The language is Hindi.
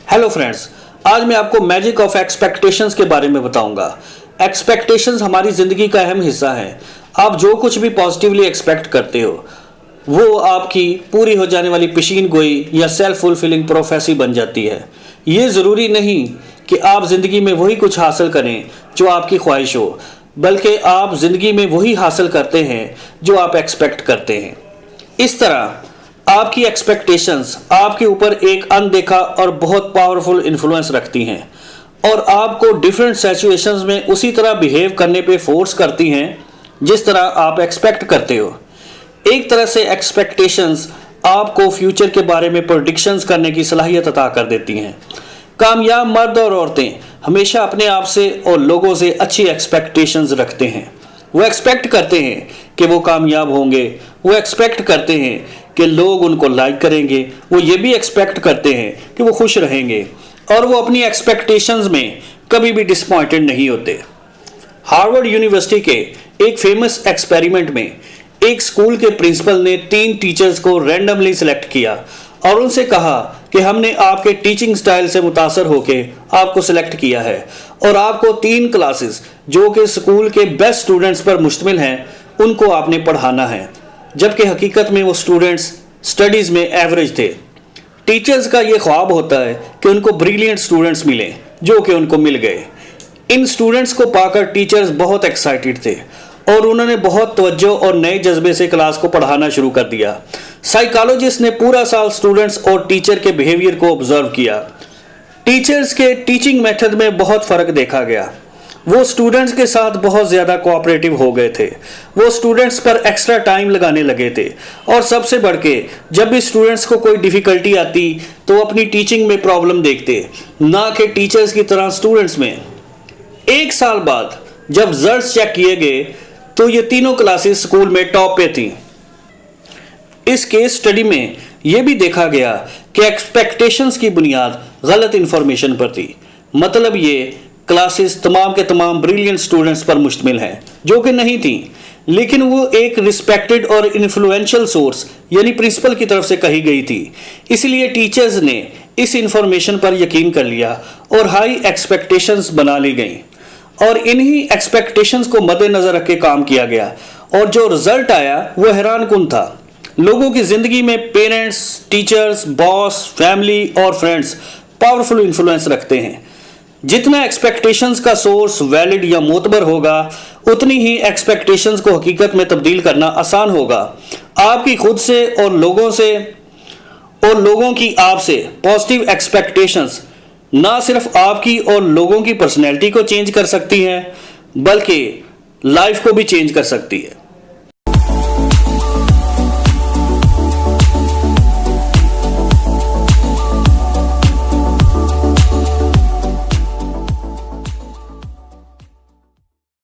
हेलो फ्रेंड्स, आज मैं आपको मैजिक ऑफ एक्सपेक्टेशंस के बारे में बताऊंगा। एक्सपेक्टेशंस हमारी ज़िंदगी का अहम हिस्सा है। आप जो कुछ भी पॉजिटिवली एक्सपेक्ट करते हो वो आपकी पूरी हो जाने वाली पेशीन गोई या सेल्फ फुलफिलिंग प्रोफेसी बन जाती है। ये ज़रूरी नहीं कि आप ज़िंदगी में वही कुछ हासिल करें जो आपकी ख्वाहिश हो, बल्कि आप ज़िंदगी में वही हासिल करते हैं जो आप एक्सपेक्ट करते हैं। इस तरह आपकी एक्सपेक्टेशंस आपके ऊपर एक अनदेखा और बहुत पावरफुल इन्फ्लुएंस रखती हैं और आपको डिफरेंट सिचुएशंस में उसी तरह बिहेव करने पे फोर्स करती हैं जिस तरह आप एक्सपेक्ट करते हो। एक तरह से एक्सपेक्टेशंस आपको फ्यूचर के बारे में प्रेडिक्शंस करने की सलाहियत अता कर देती हैं। कामयाब मर्द और औरतें हमेशा अपने आप से और लोगों से अच्छी एक्सपेक्टेशंस रखते हैं। वो एक्सपेक्ट करते हैं कि वो कामयाब होंगे, वो एक्सपेक्ट करते हैं कि लोग उनको लाइक करेंगे, वो ये भी एक्सपेक्ट करते हैं कि वो खुश रहेंगे और वो अपनी एक्सपेक्टेशंस में कभी भी डिसपॉइंटेड नहीं होते। हार्वर्ड यूनिवर्सिटी के एक फेमस एक्सपेरिमेंट में एक स्कूल के प्रिंसिपल ने 3 टीचर्स को रैंडमली सिलेक्ट किया और उनसे कहा कि हमने आपके टीचिंग स्टाइल से मुतासर होकर आपको सिलेक्ट किया है और आपको 3 क्लासेस जो कि स्कूल के बेस्ट स्टूडेंट्स पर मुश्तमिल हैं उनको आपने पढ़ाना है, जबकि हकीकत में वो स्टूडेंट्स स्टडीज़ में एवरेज थे। टीचर्स का ये ख्वाब होता है कि उनको ब्रिलियंट स्टूडेंट्स मिलें, जो कि उनको मिल गए। इन स्टूडेंट्स को पाकर टीचर्स बहुत एक्साइटेड थे और उन्होंने बहुत तवज्जो और नए जज्बे से क्लास को पढ़ाना शुरू कर दिया। साइकोलॉजिस्ट ने पूरा साल स्टूडेंट्स और टीचर के बिहेवियर को ऑब्जर्व किया। टीचर्स के टीचिंग मेथड में बहुत फ़र्क देखा गया। वो स्टूडेंट्स के साथ बहुत ज़्यादा कोऑपरेटिव हो गए थे, वो स्टूडेंट्स पर एक्स्ट्रा टाइम लगाने लगे थे और सबसे बढ़ के जब भी स्टूडेंट्स को कोई डिफ़िकल्टी आती तो अपनी टीचिंग में प्रॉब्लम देखते, ना कि टीचर्स की तरह स्टूडेंट्स में। 1 साल बाद जब रिजल्ट्स चेक किए गए तो ये तीनों क्लासेस स्कूल में टॉप पे थी। इस केस स्टडी में यह भी देखा गया कि एक्सपेक्टेशंस की बुनियाद गलत इंफॉर्मेशन पर थी। मतलब ये क्लासेस तमाम के तमाम ब्रिलियंट स्टूडेंट्स पर मुश्तमिल हैं, जो कि नहीं थी, लेकिन वो एक रिस्पेक्टेड और इन्फ्लुएंशियल सोर्स यानी प्रिंसिपल की तरफ से कही गई थी। इसलिए टीचर्स ने इस इंफॉर्मेशन पर यकीन कर लिया और हाई एक्सपेक्टेशंस बना ली गई और इन्हीं एक्सपेक्टेशंस को मद्देनजर रख के काम किया गया और जो रिजल्ट आया वो हैरानकुन था। लोगों की ज़िंदगी में पेरेंट्स, टीचर्स, बॉस, फैमिली और फ्रेंड्स पावरफुल इन्फ्लुएंस रखते हैं। जितना एक्सपेक्टेशंस का सोर्स वैलिड या मोतबर होगा उतनी ही एक्सपेक्टेशंस को हकीकत में तब्दील करना आसान होगा। आपकी खुद से और लोगों की आपसे पॉजिटिव एक्सपेक्टेशंस ना सिर्फ आपकी और लोगों की पर्सनैलिटी को चेंज कर सकती हैं बल्कि लाइफ को भी चेंज कर सकती है।